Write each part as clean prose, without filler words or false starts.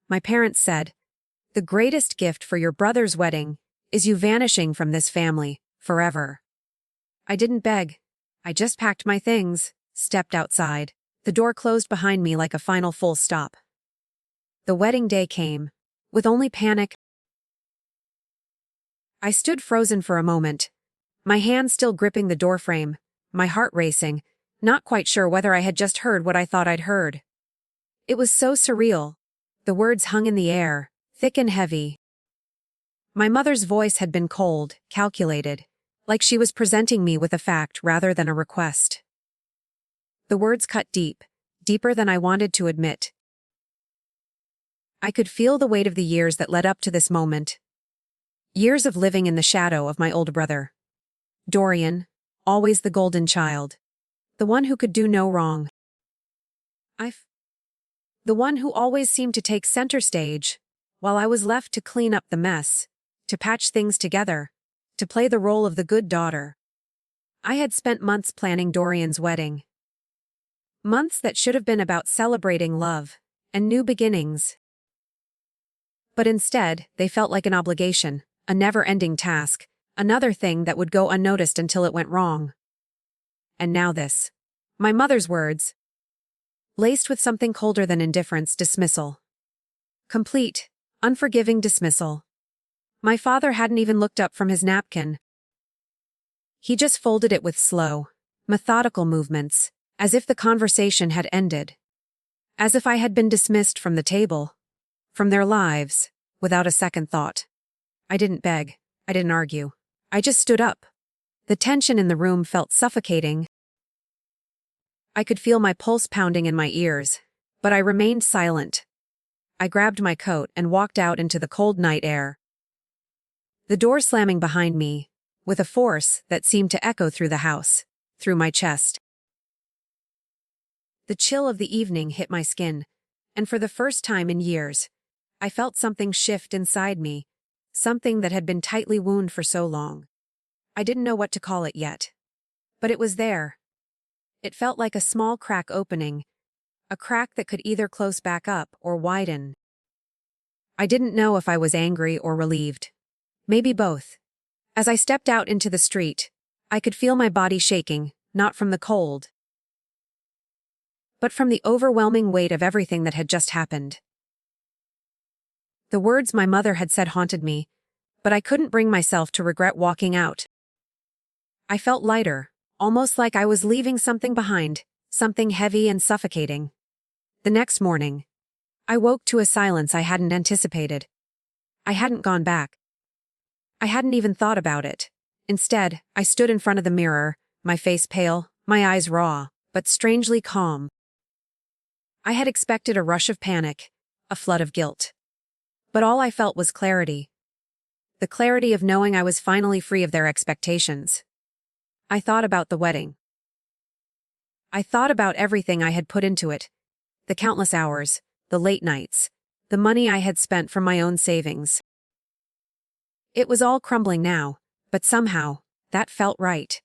my parents said, "The greatest gift for your brother's wedding is you vanishing from this family forever." I didn't beg. I just packed my things, stepped outside. The door closed behind me like a final full stop. The wedding day came, with only panic. I stood frozen for a moment, my hand still gripping the doorframe, my heart racing, not quite sure whether I had just heard what I thought I'd heard. It was so surreal. The words hung in the air, thick and heavy. My mother's voice had been cold, calculated, like she was presenting me with a fact rather than a request. The words cut deep, deeper than I wanted to admit. I could feel the weight of the years that led up to this moment. Years of living in the shadow of my older brother. Dorian, always the golden child. The one who could do no wrong. The one who always seemed to take center stage, while I was left to clean up the mess, to patch things together, to play the role of the good daughter. I had spent months planning Dorian's wedding. Months that should have been about celebrating love and new beginnings. But instead, they felt like an obligation, a never-ending task, another thing that would go unnoticed until it went wrong. And now this. My mother's words. Laced with something colder than indifference, dismissal. Complete, unforgiving dismissal. My father hadn't even looked up from his napkin. He just folded it with slow, methodical movements, as if the conversation had ended. As if I had been dismissed from the table, from their lives, without a second thought. I didn't beg, I didn't argue. I just stood up. The tension in the room felt suffocating. I could feel my pulse pounding in my ears, but I remained silent. I grabbed my coat and walked out into the cold night air. The door slamming behind me, with a force that seemed to echo through the house, through my chest. The chill of the evening hit my skin, and for the first time in years, I felt something shift inside me, something that had been tightly wounded for so long. I didn't know what to call it yet. But it was there. It felt like a small crack opening, a crack that could either close back up or widen. I didn't know if I was angry or relieved. Maybe both. As I stepped out into the street, I could feel my body shaking, not from the cold, but from the overwhelming weight of everything that had just happened. The words my mother had said haunted me, but I couldn't bring myself to regret walking out. I felt lighter, almost like I was leaving something behind, something heavy and suffocating. The next morning, I woke to a silence I hadn't anticipated. I hadn't gone back. I hadn't even thought about it. Instead, I stood in front of the mirror, my face pale, my eyes raw, but strangely calm. I had expected a rush of panic, a flood of guilt. But all I felt was clarity. The clarity of knowing I was finally free of their expectations. I thought about the wedding. I thought about everything I had put into it. The countless hours, the late nights, the money I had spent from my own savings. It was all crumbling now, but somehow, that felt right.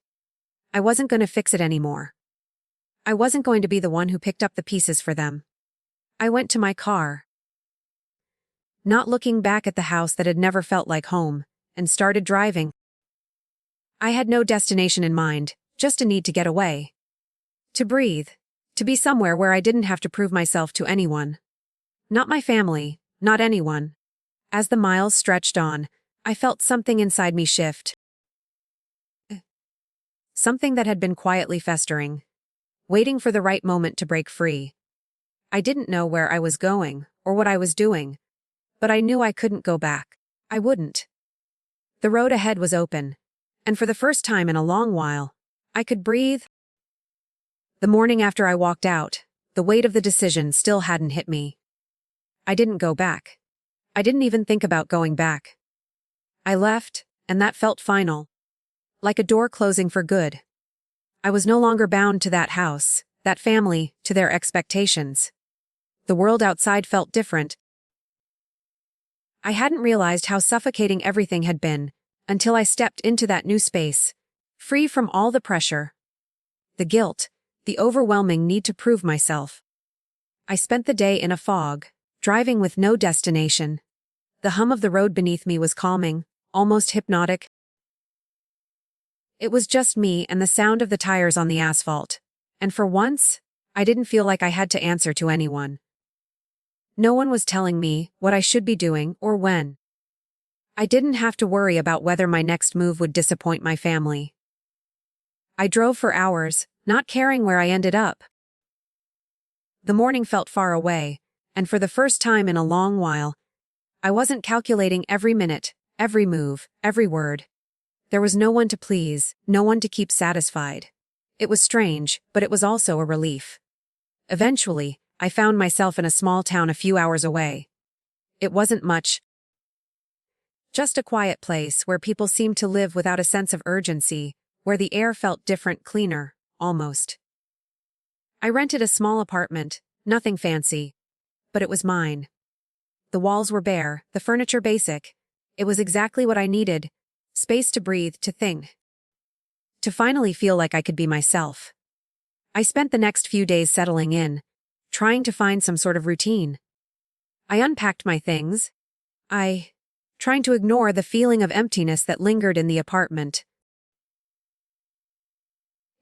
I wasn't going to fix it anymore. I wasn't going to be the one who picked up the pieces for them. I went to my car, not looking back at the house that had never felt like home, and started driving. I had no destination in mind, just a need to get away. To breathe, to be somewhere where I didn't have to prove myself to anyone. Not my family, not anyone. As the miles stretched on, I felt something inside me shift. Something that had been quietly festering, waiting for the right moment to break free. I didn't know where I was going, or what I was doing, but I knew I couldn't go back. I wouldn't. The road ahead was open, and for the first time in a long while, I could breathe. The morning after I walked out, the weight of the decision still hadn't hit me. I didn't go back. I didn't even think about going back. I left, and that felt final. Like a door closing for good. I was no longer bound to that house, that family, to their expectations. The world outside felt different. I hadn't realized how suffocating everything had been, until I stepped into that new space, free from all the pressure, the guilt, the overwhelming need to prove myself. I spent the day in a fog, driving with no destination. The hum of the road beneath me was calming, almost hypnotic. It was just me and the sound of the tires on the asphalt. And for once, I didn't feel like I had to answer to anyone. No one was telling me what I should be doing or when. I didn't have to worry about whether my next move would disappoint my family. I drove for hours, not caring where I ended up. The morning felt far away, and for the first time in a long while, I wasn't calculating every minute, every move, every word. There was no one to please, no one to keep satisfied. It was strange, but it was also a relief. Eventually, I found myself in a small town a few hours away. It wasn't much. Just a quiet place where people seemed to live without a sense of urgency, where the air felt different, cleaner, almost. I rented a small apartment, nothing fancy, but it was mine. The walls were bare, the furniture basic. It was exactly what I needed: space to breathe, to think. To finally feel like I could be myself. I spent the next few days settling in, trying to find some sort of routine. I unpacked my things. Trying to ignore the feeling of emptiness that lingered in the apartment.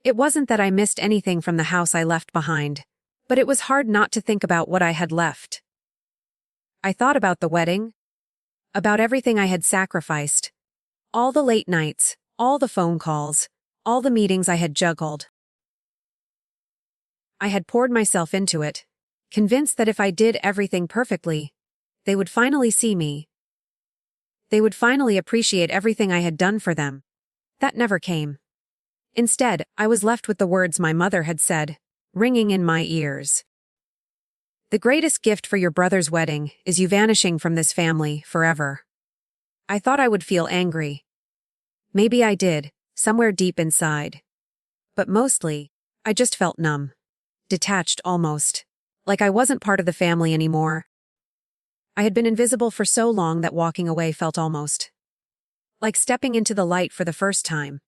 It wasn't that I missed anything from the house I left behind, but it was hard not to think about what I had left. I thought about the wedding, about everything I had sacrificed, all the late nights, all the phone calls, all the meetings I had juggled. I had poured myself into it, convinced that if I did everything perfectly, they would finally see me. They would finally appreciate everything I had done for them. That never came. Instead, I was left with the words my mother had said, ringing in my ears. The greatest gift for your brother's wedding is you vanishing from this family forever. I thought I would feel angry. Maybe I did, somewhere deep inside. But mostly, I just felt numb. Detached almost. Like I wasn't part of the family anymore. I had been invisible for so long that walking away felt almost like stepping into the light for the first time.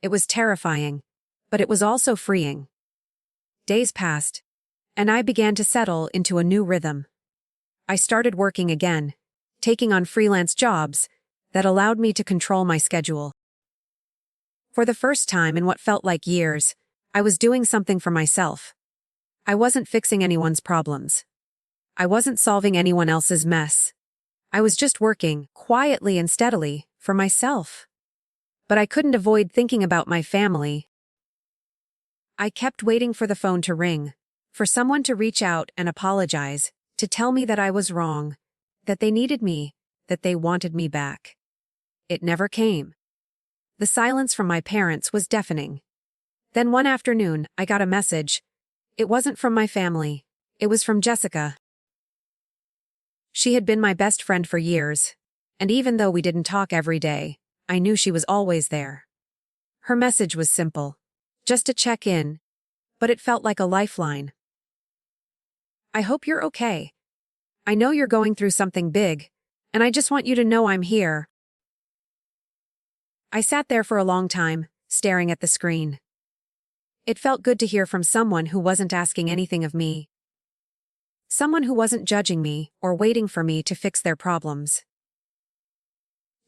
It was terrifying, but it was also freeing. Days passed, and I began to settle into a new rhythm. I started working again, taking on freelance jobs that allowed me to control my schedule. For the first time in what felt like years, I was doing something for myself. I wasn't fixing anyone's problems. I wasn't solving anyone else's mess. I was just working, quietly and steadily, for myself. But I couldn't avoid thinking about my family. I kept waiting for the phone to ring, for someone to reach out and apologize, to tell me that I was wrong, that they needed me, that they wanted me back. It never came. The silence from my parents was deafening. Then one afternoon, I got a message. It wasn't from my family. It was from Jessica. She had been my best friend for years, and even though we didn't talk every day, I knew she was always there. Her message was simple, just to check in, but it felt like a lifeline. I hope you're okay. I know you're going through something big, and I just want you to know I'm here. I sat there for a long time, staring at the screen. It felt good to hear from someone who wasn't asking anything of me. Someone who wasn't judging me or waiting for me to fix their problems.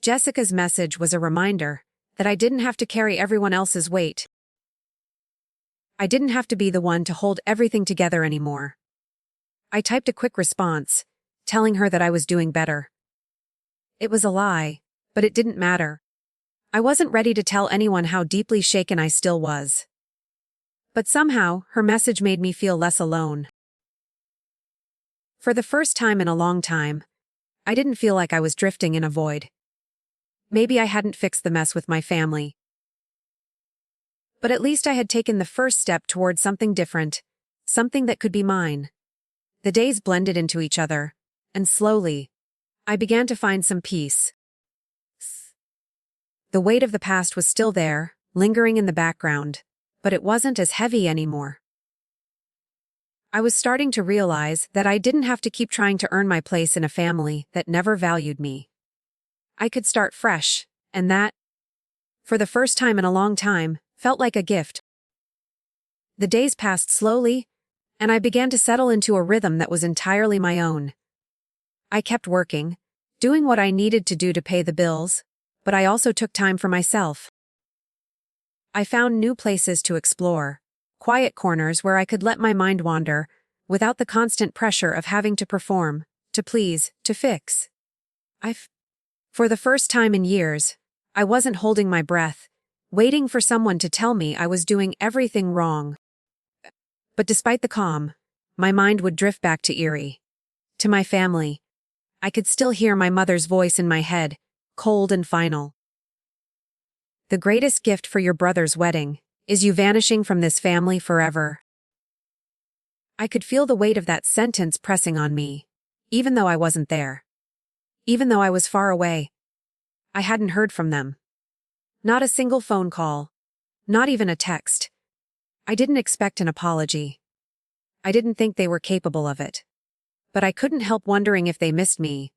Jessica's message was a reminder that I didn't have to carry everyone else's weight. I didn't have to be the one to hold everything together anymore. I typed a quick response, telling her that I was doing better. It was a lie, but it didn't matter. I wasn't ready to tell anyone how deeply shaken I still was. But somehow, her message made me feel less alone. For the first time in a long time, I didn't feel like I was drifting in a void. Maybe I hadn't fixed the mess with my family. But at least I had taken the first step toward something different, something that could be mine. The days blended into each other, and slowly, I began to find some peace. The weight of the past was still there, lingering in the background, but it wasn't as heavy anymore. I was starting to realize that I didn't have to keep trying to earn my place in a family that never valued me. I could start fresh, and that, for the first time in a long time, felt like a gift. The days passed slowly, and I began to settle into a rhythm that was entirely my own, I kept working, doing what I needed to do to pay the bills, but I also took time for myself. I found new places to explore, quiet corners where I could let my mind wander, without the constant pressure of having to perform, to please, to fix. For the first time in years, I wasn't holding my breath, waiting for someone to tell me I was doing everything wrong. But despite the calm, my mind would drift back to Erie, to my family. I could still hear my mother's voice in my head, cold and final. The greatest gift for your brother's wedding is you vanishing from this family forever. I could feel the weight of that sentence pressing on me, even though I wasn't there. Even though I was far away. I hadn't heard from them. Not a single phone call. Not even a text. I didn't expect an apology. I didn't think they were capable of it. But I couldn't help wondering if they missed me.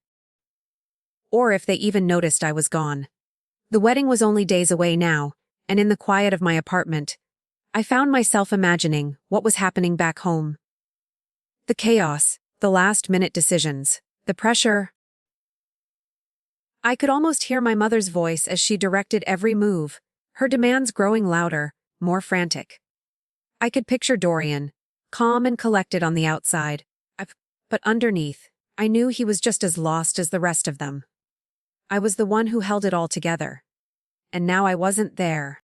Or if they even noticed I was gone. The wedding was only days away now, and in the quiet of my apartment, I found myself imagining what was happening back home. The chaos, the last-minute decisions, the pressure. I could almost hear my mother's voice as she directed every move, her demands growing louder, more frantic. I could picture Dorian, calm and collected on the outside, but underneath, I knew he was just as lost as the rest of them. I was the one who held it all together. And now I wasn't there.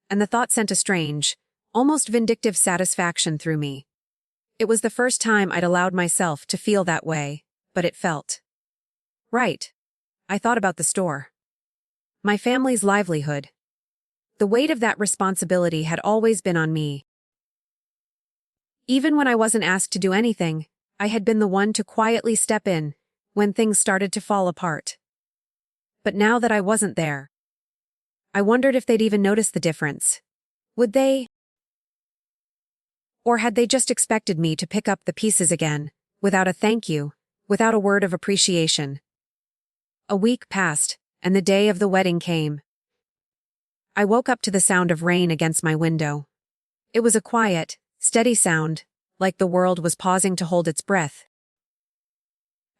And the thought sent a strange, almost vindictive satisfaction through me. It was the first time I'd allowed myself to feel that way, but it felt right. I thought about the store. My family's livelihood. The weight of that responsibility had always been on me. Even when I wasn't asked to do anything, I had been the one to quietly step in when things started to fall apart. But now that I wasn't there, I wondered if they'd even notice the difference. Would they? Or had they just expected me to pick up the pieces again, without a thank you, without a word of appreciation? A week passed, and the day of the wedding came. I woke up to the sound of rain against my window. It was a quiet, steady sound, like the world was pausing to hold its breath.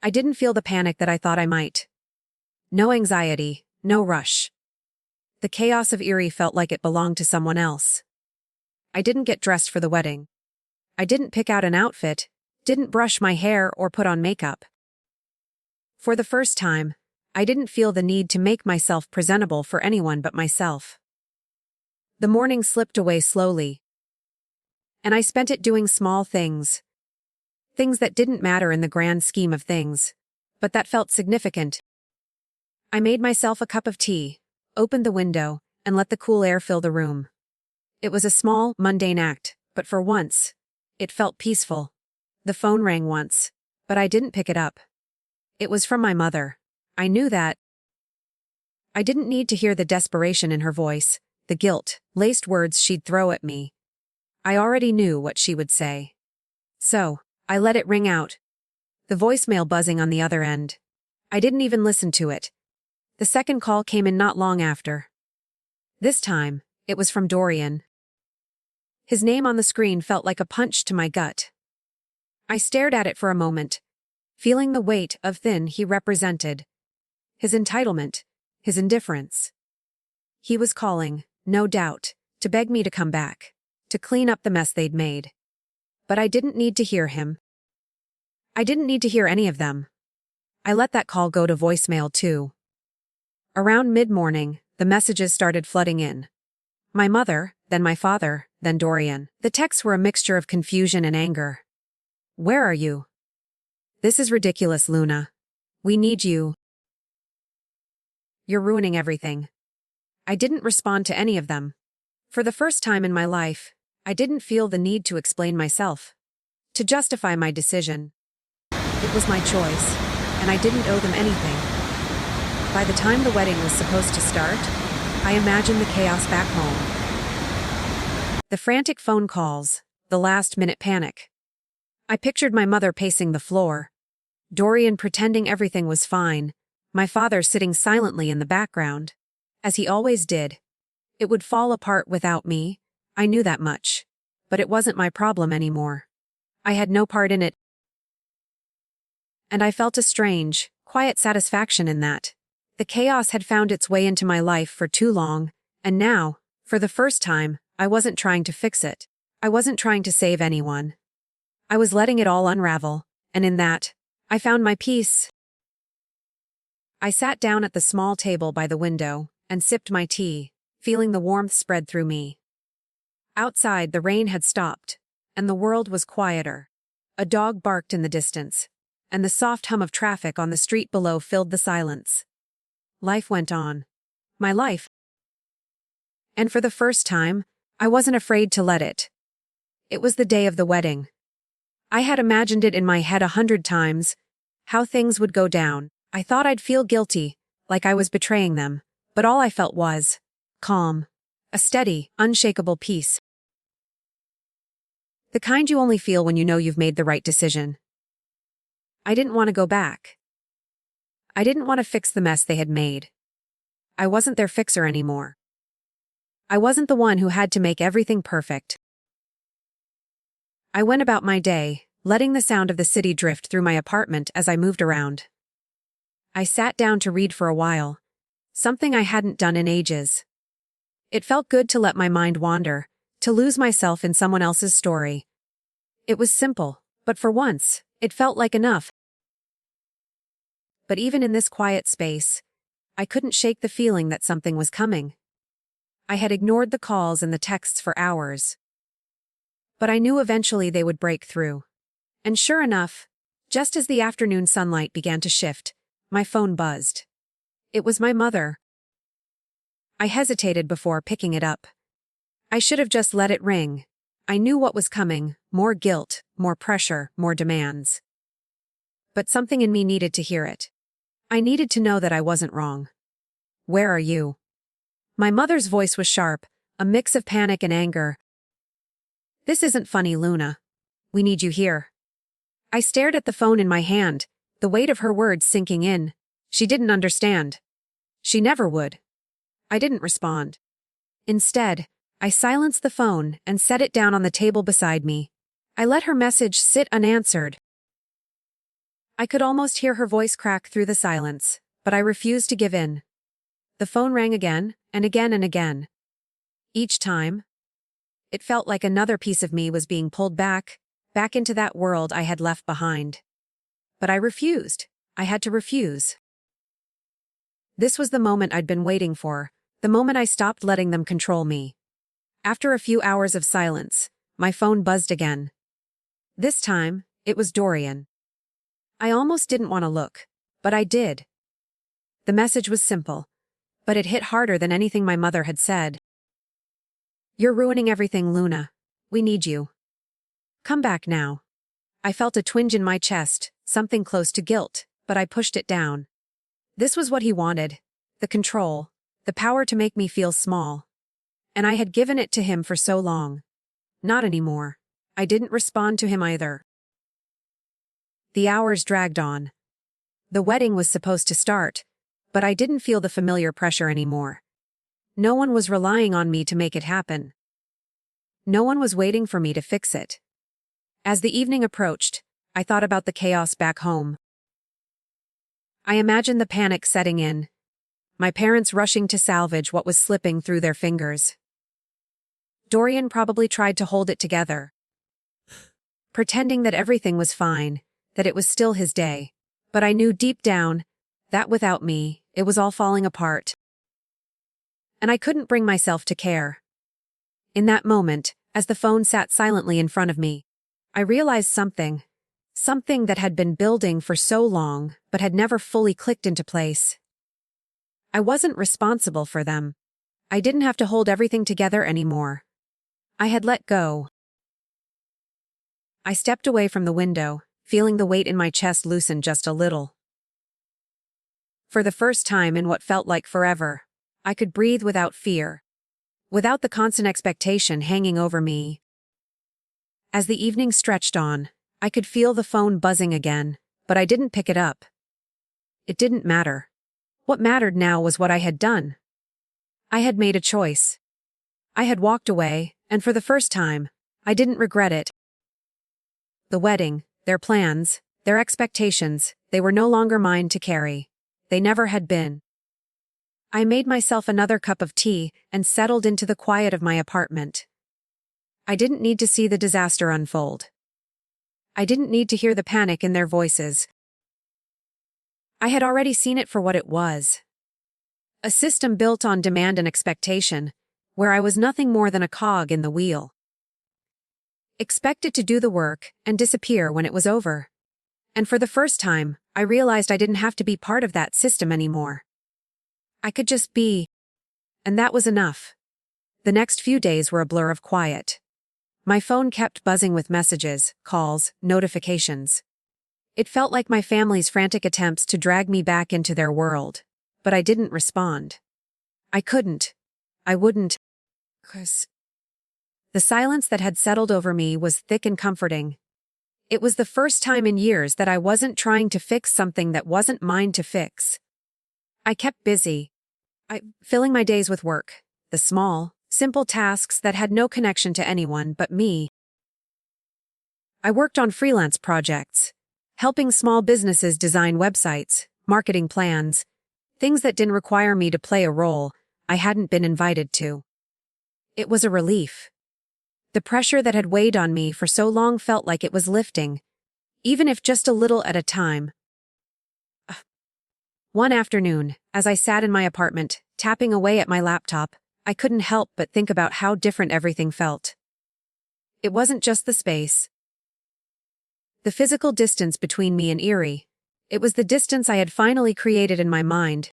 I didn't feel the panic that I thought I might. No anxiety, no rush. The chaos of Erie felt like it belonged to someone else. I didn't get dressed for the wedding. I didn't pick out an outfit, didn't brush my hair or put on makeup. For the first time, I didn't feel the need to make myself presentable for anyone but myself. The morning slipped away slowly, and I spent it doing small things. Things that didn't matter in the grand scheme of things, but that felt significant. I made myself a cup of tea, opened the window, and let the cool air fill the room. It was a small, mundane act, but for once, it felt peaceful. The phone rang once, but I didn't pick it up. It was from my mother. I knew that. I didn't need to hear the desperation in her voice, the guilt-laced words she'd throw at me. I already knew what she would say. So, I let it ring out. The voicemail buzzing on the other end. I didn't even listen to it. The second call came in not long after. This time, it was from Dorian. His name on the screen felt like a punch to my gut. I stared at it for a moment, feeling the weight of thin he represented. His entitlement, his indifference. He was calling, no doubt, to beg me to come back, to clean up the mess they'd made. But I didn't need to hear him. I didn't need to hear any of them. I let that call go to voicemail too. Around mid-morning, the messages started flooding in. My mother, then my father, then Dorian. The texts were a mixture of confusion and anger. Where are you? This is ridiculous, Luna. We need you. You're ruining everything. I didn't respond to any of them. For the first time in my life, I didn't feel the need to explain myself, to justify my decision. It was my choice, and I didn't owe them anything. By the time the wedding was supposed to start, I imagined the chaos back home. The frantic phone calls, the last-minute panic. I pictured my mother pacing the floor, Dorian pretending everything was fine, my father sitting silently in the background, as he always did. It would fall apart without me, I knew that much, but it wasn't my problem anymore. I had no part in it. and I felt a strange, quiet satisfaction in that. The chaos had found its way into my life for too long, and now, for the first time, I wasn't trying to fix it. I wasn't trying to save anyone. I was letting it all unravel, and in that, I found my peace. I sat down at the small table by the window and sipped my tea, feeling the warmth spread through me. Outside, the rain had stopped, and the world was quieter. A dog barked in the distance, and the soft hum of traffic on the street below filled the silence. Life went on. My life. And for the first time, I wasn't afraid to let it. It was the day of the wedding. I had imagined it in my head 100 times, how things would go down. I thought I'd feel guilty, like I was betraying them, but all I felt was calm, a steady, unshakable peace. The kind you only feel when you know you've made the right decision. I didn't want to go back. I didn't want to fix the mess they had made. I wasn't their fixer anymore. I wasn't the one who had to make everything perfect. I went about my day, letting the sound of the city drift through my apartment as I moved around. I sat down to read for a while, something I hadn't done in ages. It felt good to let my mind wander, to lose myself in someone else's story. It was simple, but for once, it felt like enough. But even in this quiet space, I couldn't shake the feeling that something was coming. I had ignored the calls and the texts for hours. But I knew eventually they would break through. And sure enough, just as the afternoon sunlight began to shift, my phone buzzed. It was my mother. I hesitated before picking it up. I should have just let it ring. I knew what was coming: more guilt, more pressure, more demands. But something in me needed to hear it. I needed to know that I wasn't wrong. "Where are you?" My mother's voice was sharp, a mix of panic and anger. "This isn't funny, Luna. We need you here." I stared at the phone in my hand, the weight of her words sinking in. She didn't understand. She never would. I didn't respond. Instead, I silenced the phone and set it down on the table beside me. I let her message sit unanswered. I could almost hear her voice crack through the silence, but I refused to give in. The phone rang again, and again and again. Each time, it felt like another piece of me was being pulled back into that world I had left behind. But I refused. I had to refuse. This was the moment I'd been waiting for, the moment I stopped letting them control me. After a few hours of silence, my phone buzzed again. This time, it was Dorian. I almost didn't want to look, but I did. The message was simple, but it hit harder than anything my mother had said. "You're ruining everything, Luna. We need you. Come back now." I felt a twinge in my chest, something close to guilt, but I pushed it down. This was what he wanted: the control, the power to make me feel small. And I had given it to him for so long. Not anymore. I didn't respond to him either. The hours dragged on. The wedding was supposed to start, but I didn't feel the familiar pressure anymore. No one was relying on me to make it happen. No one was waiting for me to fix it. As the evening approached, I thought about the chaos back home. I imagined the panic setting in, my parents rushing to salvage what was slipping through their fingers. Dorian probably tried to hold it together, pretending that everything was fine, that it was still his day. But I knew deep down that without me, it was all falling apart. And I couldn't bring myself to care. In that moment, as the phone sat silently in front of me, I realized something that had been building for so long but had never fully clicked into place. I wasn't responsible for them. I didn't have to hold everything together anymore. I had let go. I stepped away from the window, feeling the weight in my chest loosen just a little. For the first time in what felt like forever, I could breathe without fear, without the constant expectation hanging over me. As the evening stretched on, I could feel the phone buzzing again, but I didn't pick it up. It didn't matter. What mattered now was what I had done. I had made a choice. I had walked away, and for the first time, I didn't regret it. The wedding, their plans, their expectations, They were no longer mine to carry. They never had been. I made myself another cup of tea and settled into the quiet of my apartment. I didn't need to see the disaster unfold. I didn't need to hear the panic in their voices. I had already seen it for what it was. A system built on demand and expectation, where I was nothing more than a cog in the wheel. Expected to do the work and disappear when it was over. And for the first time, I realized I didn't have to be part of that system anymore. I could just be, and that was enough. The next few days were a blur of quiet. My phone kept buzzing with messages, calls, notifications. It felt like my family's frantic attempts to drag me back into their world, but I didn't respond. I couldn't. I wouldn't. 'Cause the silence that had settled over me was thick and comforting. It was the first time in years that I wasn't trying to fix something that wasn't mine to fix. I kept busy. Filling my days with work, the small, simple tasks that had no connection to anyone but me. I worked on freelance projects, helping small businesses design websites, marketing plans, things that didn't require me to play a role I hadn't been invited to. It was a relief. The pressure that had weighed on me for so long felt like it was lifting, even if just a little at a time. One afternoon, as I sat in my apartment, tapping away at my laptop, I couldn't help but think about how different everything felt. It wasn't just the space, the physical distance between me and Erie. It was the distance I had finally created in my mind.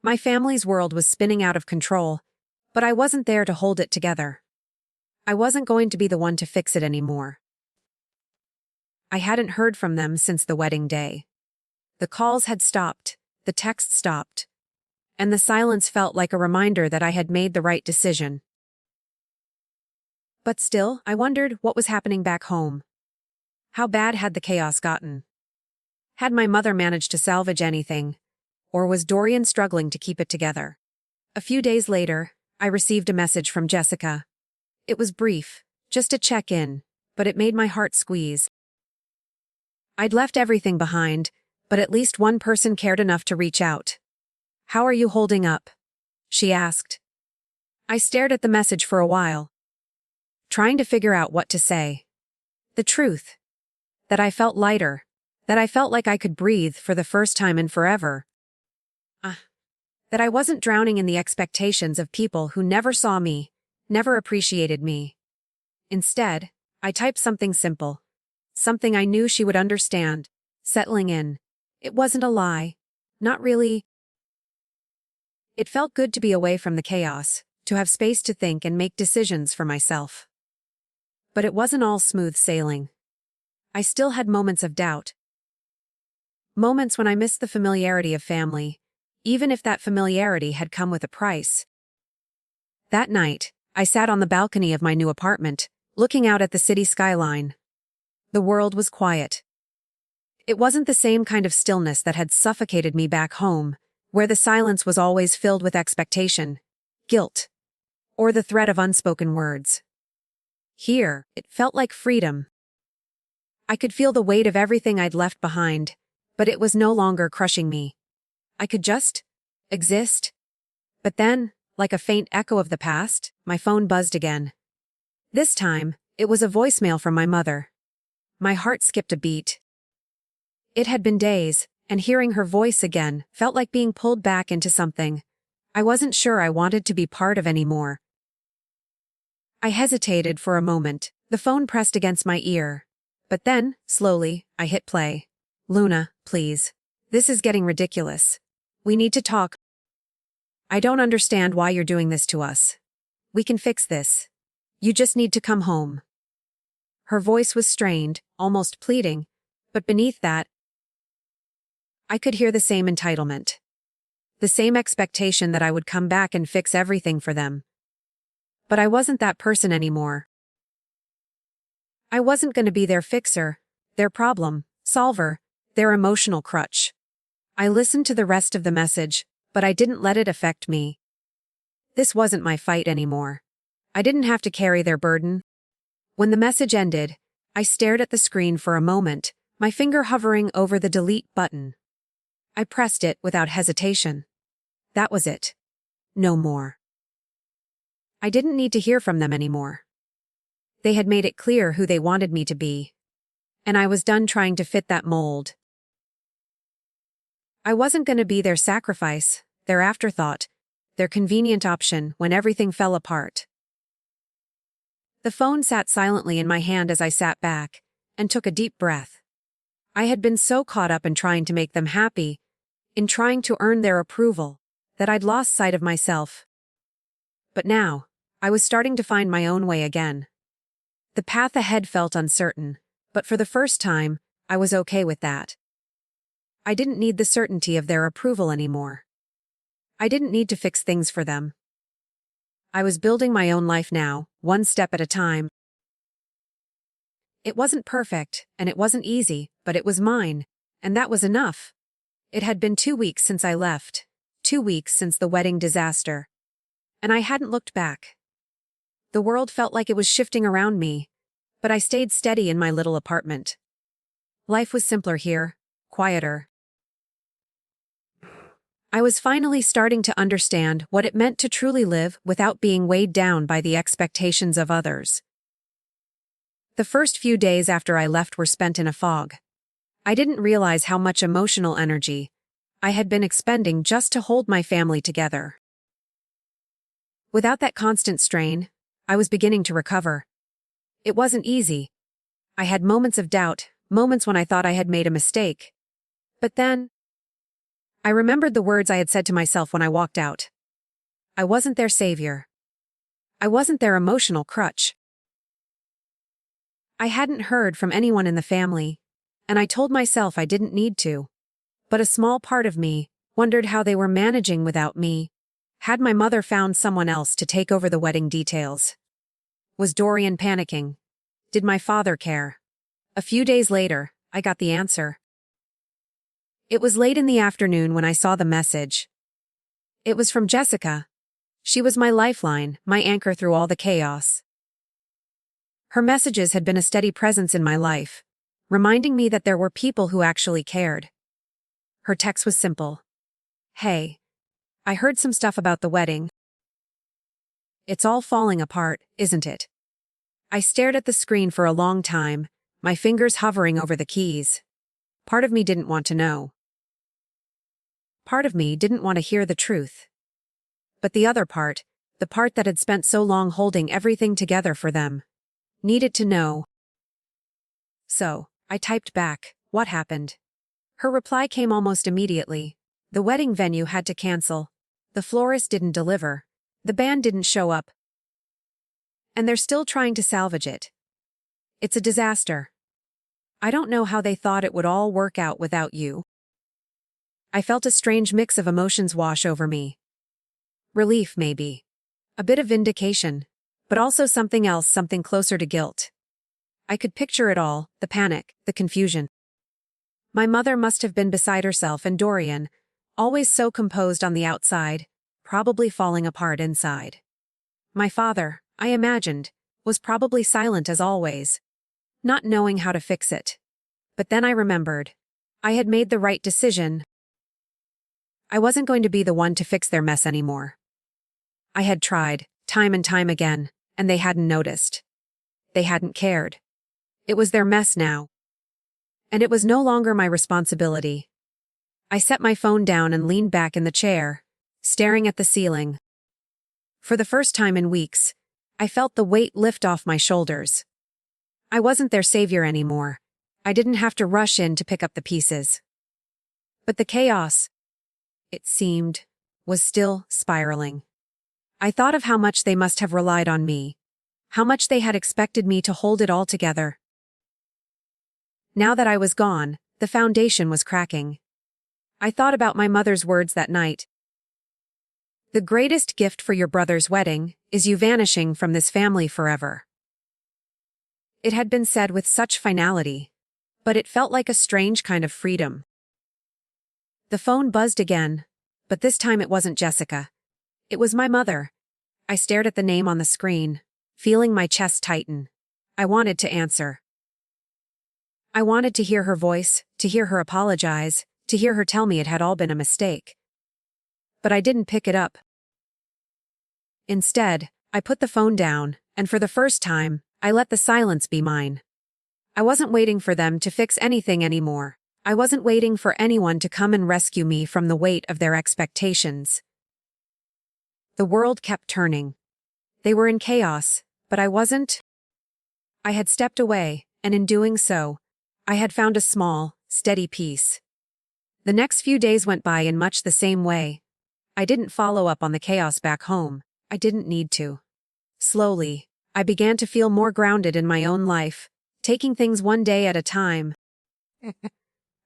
My family's world was spinning out of control, but I wasn't there to hold it together. I wasn't going to be the one to fix it anymore. I hadn't heard from them since the wedding day. The calls had stopped, the texts stopped, and the silence felt like a reminder that I had made the right decision. But still, I wondered what was happening back home. How bad had the chaos gotten? Had my mother managed to salvage anything? Or was Dorian struggling to keep it together? A few days later, I received a message from Jessica. It was brief, just a check-in, but it made my heart squeeze. I'd left everything behind, but at least one person cared enough to reach out. "How are you holding up?" she asked. I stared at the message for a while, trying to figure out what to say. The truth. That I felt lighter. That I felt like I could breathe for the first time in forever. That I wasn't drowning in the expectations of people who never saw me, never appreciated me. Instead, I typed something simple. Something I knew she would understand. Settling in. It wasn't a lie. Not really. It felt good to be away from the chaos, to have space to think and make decisions for myself. But it wasn't all smooth sailing. I still had moments of doubt. Moments when I missed the familiarity of family, even if that familiarity had come with a price. That night, I sat on the balcony of my new apartment, looking out at the city skyline. The world was quiet. It wasn't the same kind of stillness that had suffocated me back home, where the silence was always filled with expectation, guilt, or the threat of unspoken words. Here, it felt like freedom. I could feel the weight of everything I'd left behind, but it was no longer crushing me. I could just exist. But then, like a faint echo of the past, my phone buzzed again. This time, it was a voicemail from my mother. My heart skipped a beat. It had been days, and hearing her voice again felt like being pulled back into something I wasn't sure I wanted to be part of anymore. I hesitated for a moment, the phone pressed against my ear. But then, slowly, I hit play. "Luna, please. This is getting ridiculous. We need to talk. I don't understand why you're doing this to us. We can fix this. You just need to come home." Her voice was strained, almost pleading, but beneath that, I could hear the same entitlement. The same expectation that I would come back and fix everything for them. But I wasn't that person anymore. I wasn't going to be their fixer, their problem solver, their emotional crutch. I listened to the rest of the message, but I didn't let it affect me. This wasn't my fight anymore. I didn't have to carry their burden. When the message ended, I stared at the screen for a moment, my finger hovering over the delete button. I pressed it without hesitation. That was it. No more. I didn't need to hear from them anymore. They had made it clear who they wanted me to be, and I was done trying to fit that mold. I wasn't going to be their sacrifice, their afterthought, their convenient option when everything fell apart. The phone sat silently in my hand as I sat back and took a deep breath. I had been so caught up in trying to make them happy, in trying to earn their approval, that I'd lost sight of myself. But now, I was starting to find my own way again. The path ahead felt uncertain, but for the first time, I was okay with that. I didn't need the certainty of their approval anymore. I didn't need to fix things for them. I was building my own life now, one step at a time. It wasn't perfect, and it wasn't easy, but it was mine, and that was enough. It had been 2 weeks since I left, 2 weeks since the wedding disaster. And I hadn't looked back. The world felt like it was shifting around me, but I stayed steady in my little apartment. Life was simpler here, quieter. I was finally starting to understand what it meant to truly live without being weighed down by the expectations of others. The first few days after I left were spent in a fog. I didn't realize how much emotional energy I had been expending just to hold my family together. Without that constant strain, I was beginning to recover. It wasn't easy. I had moments of doubt, moments when I thought I had made a mistake. But then, I remembered the words I had said to myself when I walked out. I wasn't their savior. I wasn't their emotional crutch. I hadn't heard from anyone in the family, and I told myself I didn't need to. But a small part of me wondered how they were managing without me. Had my mother found someone else to take over the wedding details? Was Dorian panicking? Did my father care? A few days later, I got the answer. It was late in the afternoon when I saw the message. It was from Jessica. She was my lifeline, my anchor through all the chaos. Her messages had been a steady presence in my life, reminding me that there were people who actually cared. Her text was simple. Hey, I heard some stuff about the wedding. It's all falling apart, isn't it? I stared at the screen for a long time, my fingers hovering over the keys. Part of me didn't want to know. Part of me didn't want to hear the truth. But the other part, the part that had spent so long holding everything together for them, needed to know. So, I typed back, what happened? Her reply came almost immediately. The wedding venue had to cancel. The florist didn't deliver. The band didn't show up. And they're still trying to salvage it. It's a disaster. I don't know how they thought it would all work out without you. I felt a strange mix of emotions wash over me. Relief, maybe. A bit of vindication. But also something else, something closer to guilt. I could picture it all, the panic, the confusion. My mother must have been beside herself, and Dorian, always so composed on the outside, probably falling apart inside. My father, I imagined, was probably silent as always, not knowing how to fix it. But then I remembered. I had made the right decision. I wasn't going to be the one to fix their mess anymore. I had tried, time and time again, and they hadn't noticed. They hadn't cared. It was their mess now. And it was no longer my responsibility. I set my phone down and leaned back in the chair, staring at the ceiling. For the first time in weeks, I felt the weight lift off my shoulders. I wasn't their savior anymore. I didn't have to rush in to pick up the pieces. But the chaos, it seemed, was still spiraling. I thought of how much they must have relied on me, how much they had expected me to hold it all together. Now that I was gone, the foundation was cracking. I thought about my mother's words that night. The greatest gift for your brother's wedding is you vanishing from this family forever. It had been said with such finality, but it felt like a strange kind of freedom. The phone buzzed again, but this time it wasn't Jessica. It was my mother. I stared at the name on the screen, feeling my chest tighten. I wanted to answer. I wanted to hear her voice, to hear her apologize, to hear her tell me it had all been a mistake. But I didn't pick it up. Instead, I put the phone down, and for the first time, I let the silence be mine. I wasn't waiting for them to fix anything anymore. I wasn't waiting for anyone to come and rescue me from the weight of their expectations. The world kept turning. They were in chaos, but I wasn't. I had stepped away, and in doing so, I had found a small, steady peace. The next few days went by in much the same way. I didn't follow up on the chaos back home. I didn't need to. Slowly, I began to feel more grounded in my own life, taking things one day at a time.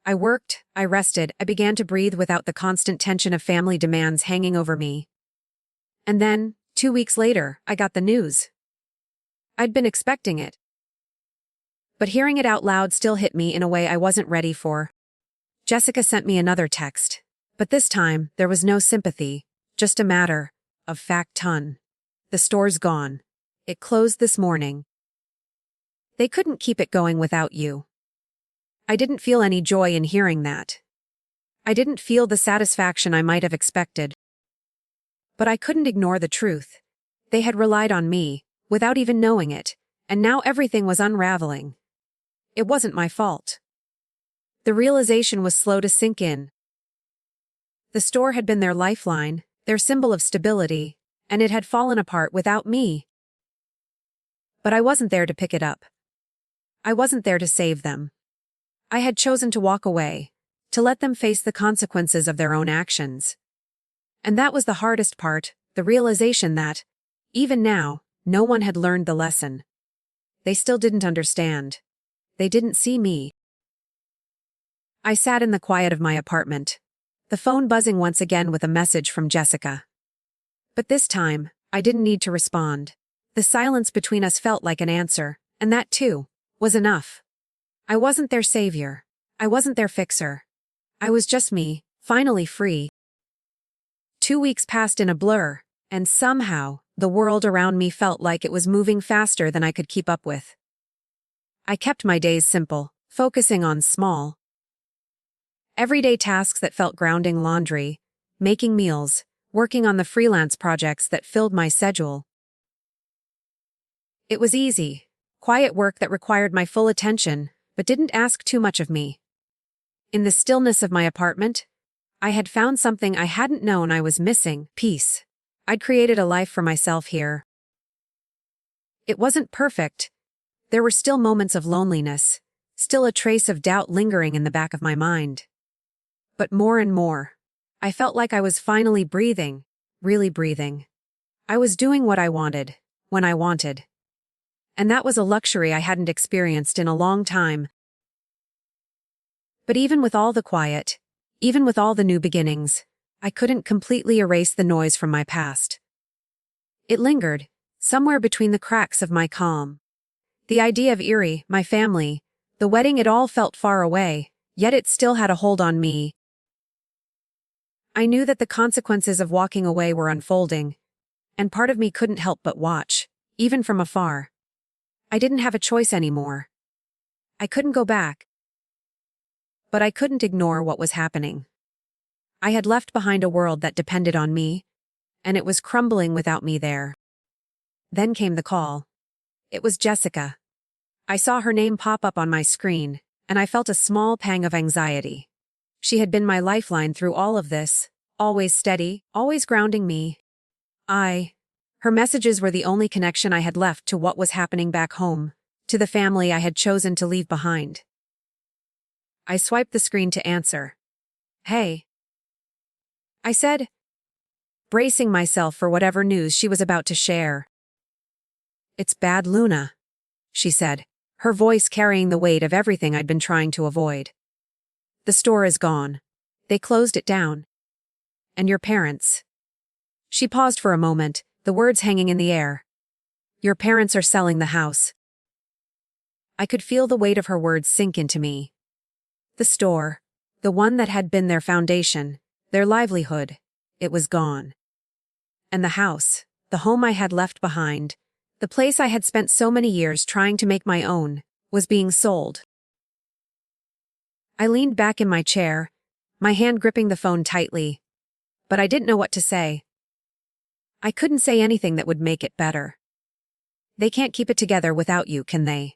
I worked, I rested, I began to breathe without the constant tension of family demands hanging over me. And then, 2 weeks later, I got the news. I'd been expecting it. But hearing it out loud still hit me in a way I wasn't ready for. Jessica sent me another text, but this time there was no sympathy, just a matter of fact. The store's gone. It closed this morning. They couldn't keep it going without you. I didn't feel any joy in hearing that. I didn't feel the satisfaction I might have expected. But I couldn't ignore the truth. They had relied on me, without even knowing it, and now everything was unraveling. It wasn't my fault. The realization was slow to sink in. The store had been their lifeline, their symbol of stability, and it had fallen apart without me. But I wasn't there to pick it up. I wasn't there to save them. I had chosen to walk away, to let them face the consequences of their own actions. And that was the hardest part, the realization that, even now, no one had learned the lesson. They still didn't understand. They didn't see me. I sat in the quiet of my apartment, the phone buzzing once again with a message from Jessica. But this time, I didn't need to respond. The silence between us felt like an answer, and that, too, was enough. I wasn't their savior. I wasn't their fixer. I was just me, finally free. 2 weeks passed in a blur, and somehow, the world around me felt like it was moving faster than I could keep up with. I kept my days simple, focusing on small, everyday tasks that felt grounding: laundry, making meals, working on the freelance projects that filled my schedule. It was easy, quiet work that required my full attention, but didn't ask too much of me. In the stillness of my apartment, I had found something I hadn't known I was missing: peace. I'd created a life for myself here. It wasn't perfect. There were still moments of loneliness, still a trace of doubt lingering in the back of my mind. But more and more, I felt like I was finally breathing, really breathing. I was doing what I wanted, when I wanted. And that was a luxury I hadn't experienced in a long time. But even with all the quiet, even with all the new beginnings, I couldn't completely erase the noise from my past. It lingered, somewhere between the cracks of my calm. The idea of Erie, my family, the wedding, it all felt far away, yet it still had a hold on me. I knew that the consequences of walking away were unfolding, and part of me couldn't help but watch, even from afar. I didn't have a choice anymore. I couldn't go back. But I couldn't ignore what was happening. I had left behind a world that depended on me, and it was crumbling without me there. Then came the call. It was Jessica. I saw her name pop up on my screen, and I felt a small pang of anxiety. She had been my lifeline through all of this, always steady, always grounding me. Her messages were the only connection I had left to what was happening back home, to the family I had chosen to leave behind. I swiped the screen to answer. "Hey," I said, bracing myself for whatever news she was about to share. "It's bad, Luna," she said, her voice carrying the weight of everything I'd been trying to avoid. "The store is gone. They closed it down. And your parents." She paused for a moment, the words hanging in the air. "Your parents are selling the house." I could feel the weight of her words sink into me. The store, the one that had been their foundation, their livelihood, it was gone. And the house, the home I had left behind, the place I had spent so many years trying to make my own, was being sold. I leaned back in my chair, my hand gripping the phone tightly, but I didn't know what to say. I couldn't say anything that would make it better. They can't keep it together without you, can they?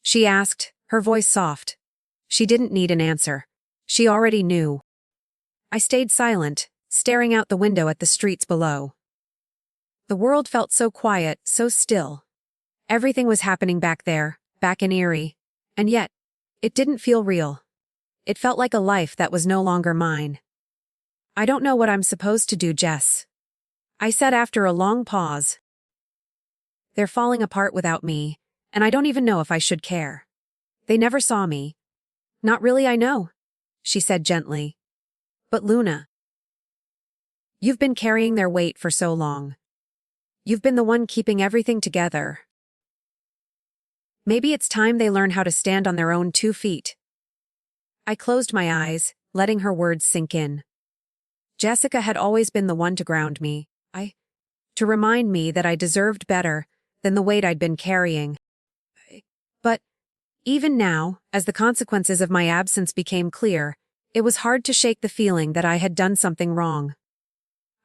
She asked, her voice soft. She didn't need an answer. She already knew. I stayed silent, staring out the window at the streets below. The world felt so quiet, so still. Everything was happening back there, back in Erie, and yet, it didn't feel real. It felt like a life that was no longer mine. I don't know what I'm supposed to do, Jess. I said after a long pause. They're falling apart without me, and I don't even know if I should care. They never saw me. Not really, I know, she said gently. But Luna, you've been carrying their weight for so long. You've been the one keeping everything together. Maybe it's time they learn how to stand on their own 2 feet. I closed my eyes, letting her words sink in. Jessica had always been the one to ground me, to remind me that I deserved better than the weight I'd been carrying. But even now, as the consequences of my absence became clear, it was hard to shake the feeling that I had done something wrong.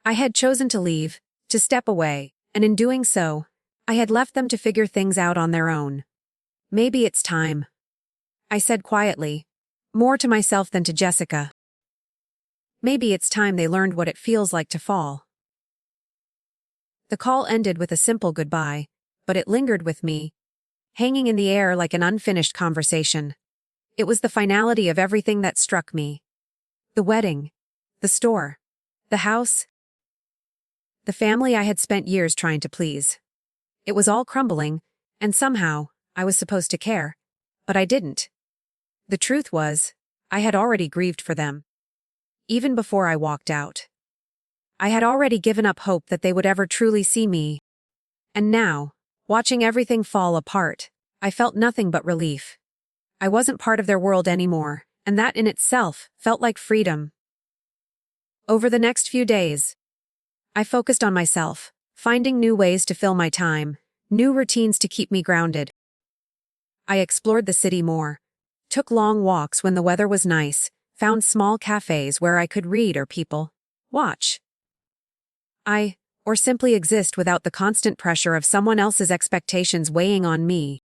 I had chosen to leave, to step away, and in doing so, I had left them to figure things out on their own. Maybe it's time, I said quietly, more to myself than to Jessica. Maybe it's time they learned what it feels like to fall. The call ended with a simple goodbye, but it lingered with me, hanging in the air like an unfinished conversation. It was the finality of everything that struck me. The wedding, the store, the house, the family I had spent years trying to please. It was all crumbling, and somehow, I was supposed to care, but I didn't. The truth was, I had already grieved for them. Even before I walked out. I had already given up hope that they would ever truly see me. And now, watching everything fall apart, I felt nothing but relief. I wasn't part of their world anymore, and that in itself felt like freedom. Over the next few days, I focused on myself, finding new ways to fill my time, new routines to keep me grounded. I explored the city more, took long walks when the weather was nice, found small cafes where I could read or watch. Or simply exist without the constant pressure of someone else's expectations weighing on me.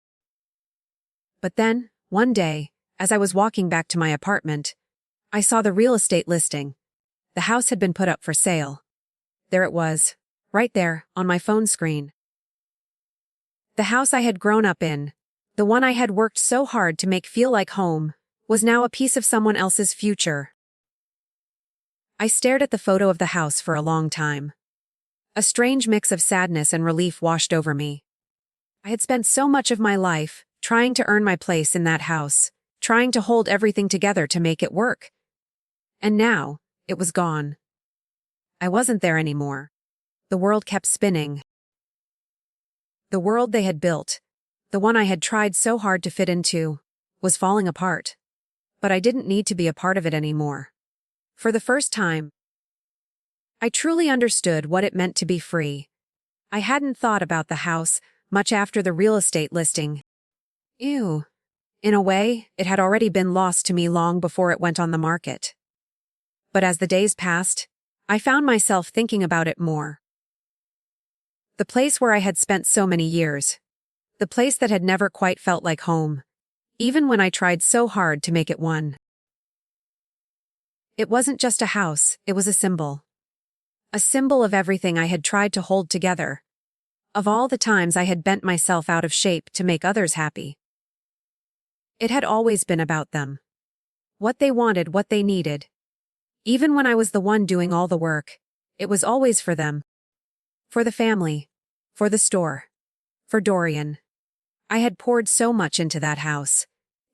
But then, one day, as I was walking back to my apartment, I saw the real estate listing. The house had been put up for sale. There it was, right there, on my phone screen. The house I had grown up in, the one I had worked so hard to make feel like home, was now a piece of someone else's future. I stared at the photo of the house for a long time. A strange mix of sadness and relief washed over me. I had spent so much of my life trying to earn my place in that house, trying to hold everything together to make it work. And now, it was gone. I wasn't there anymore. The world kept spinning. The world they had built, the one I had tried so hard to fit into, was falling apart. But I didn't need to be a part of it anymore. For the first time, I truly understood what it meant to be free. I hadn't thought about the house much after the real estate listing. In a way, it had already been lost to me long before it went on the market. But as the days passed, I found myself thinking about it more. The place where I had spent so many years. The place that had never quite felt like home, even when I tried so hard to make it one. It wasn't just a house, it was a symbol. A symbol of everything I had tried to hold together. Of all the times I had bent myself out of shape to make others happy. It had always been about them. What they wanted, what they needed. Even when I was the one doing all the work, it was always for them. For the family. For the store. For Dorian. I had poured so much into that house,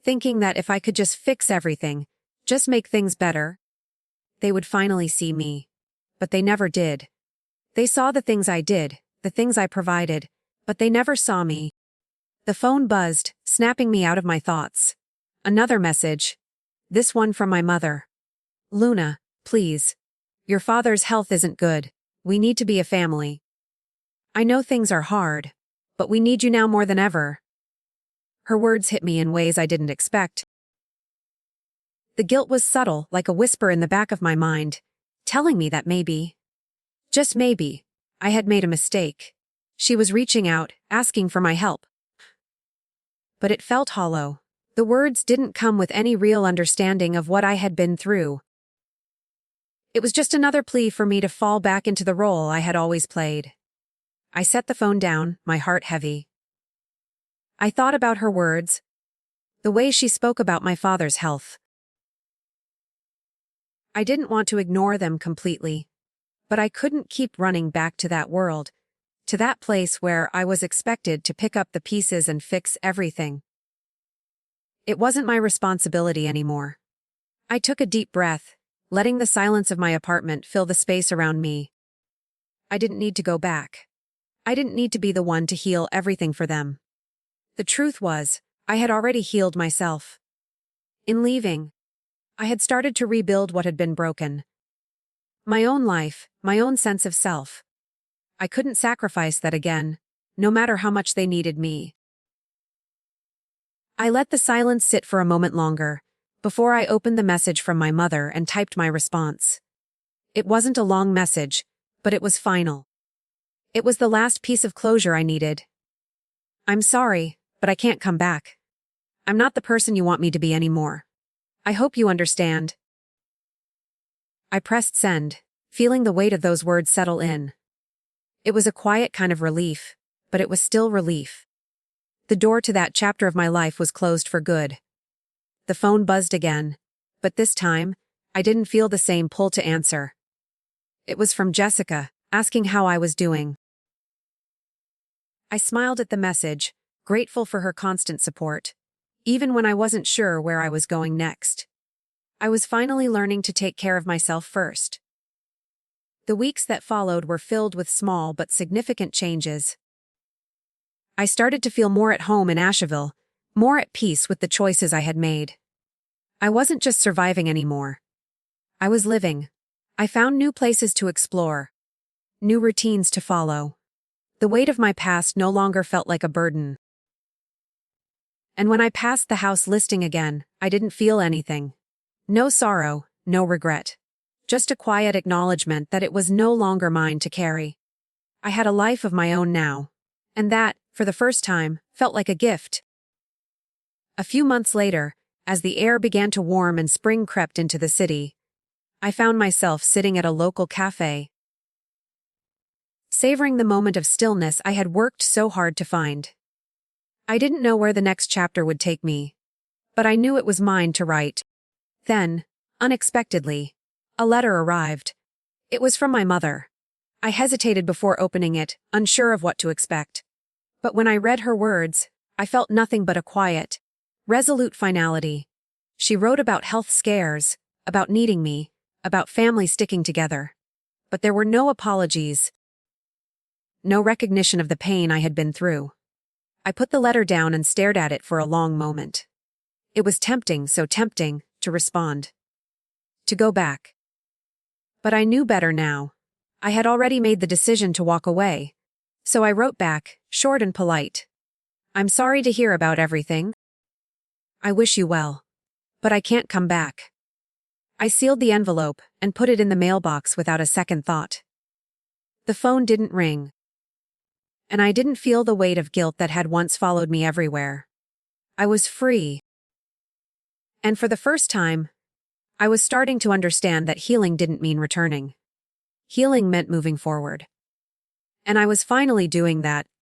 thinking that if I could just fix everything, just make things better, they would finally see me. But they never did. They saw the things I did, the things I provided, but they never saw me. The phone buzzed, snapping me out of my thoughts. Another message. This one from my mother. Luna, please. Your father's health isn't good. We need to be a family. I know things are hard, but we need you now more than ever. Her words hit me in ways I didn't expect. The guilt was subtle, like a whisper in the back of my mind, telling me that maybe, just maybe, I had made a mistake. She was reaching out, asking for my help. But it felt hollow. The words didn't come with any real understanding of what I had been through. It was just another plea for me to fall back into the role I had always played. I set the phone down, my heart heavy. I thought about her words, the way she spoke about my father's health. I didn't want to ignore them completely, but I couldn't keep running back to that world, to that place where I was expected to pick up the pieces and fix everything. It wasn't my responsibility anymore. I took a deep breath, letting the silence of my apartment fill the space around me. I didn't need to go back. I didn't need to be the one to heal everything for them. The truth was, I had already healed myself. In leaving, I had started to rebuild what had been broken. My own life, my own sense of self. I couldn't sacrifice that again, no matter how much they needed me. I let the silence sit for a moment longer, before I opened the message from my mother and typed my response. It wasn't a long message, but it was final. It was the last piece of closure I needed. I'm sorry, but I can't come back. I'm not the person you want me to be anymore. I hope you understand. I pressed send, feeling the weight of those words settle in. It was a quiet kind of relief, but it was still relief. The door to that chapter of my life was closed for good. The phone buzzed again, but this time, I didn't feel the same pull to answer. It was from Jessica, asking how I was doing. I smiled at the message, grateful for her constant support, even when I wasn't sure where I was going next. I was finally learning to take care of myself first. The weeks that followed were filled with small but significant changes. I started to feel more at home in Asheville, more at peace with the choices I had made. I wasn't just surviving anymore. I was living. I found new places to explore, new routines to follow. The weight of my past no longer felt like a burden. And when I passed the house listing again, I didn't feel anything. No sorrow, no regret. Just a quiet acknowledgement that it was no longer mine to carry. I had a life of my own now. And that, for the first time, felt like a gift. A few months later, as the air began to warm and spring crept into the city, I found myself sitting at a local cafe, savoring the moment of stillness I had worked so hard to find. I didn't know where the next chapter would take me, but I knew it was mine to write. Then, unexpectedly, a letter arrived. It was from my mother. I hesitated before opening it, unsure of what to expect. But when I read her words, I felt nothing but a quiet, resolute finality. She wrote about health scares, about needing me, about family sticking together. But there were no apologies, no recognition of the pain I had been through. I put the letter down and stared at it for a long moment. It was tempting, so tempting, to respond. To go back. But I knew better now. I had already made the decision to walk away. So I wrote back, short and polite. I'm sorry to hear about everything. I wish you well. But I can't come back. I sealed the envelope and put it in the mailbox without a second thought. The phone didn't ring. And I didn't feel the weight of guilt that had once followed me everywhere. I was free. And for the first time, I was starting to understand that healing didn't mean returning. Healing meant moving forward. And I was finally doing that,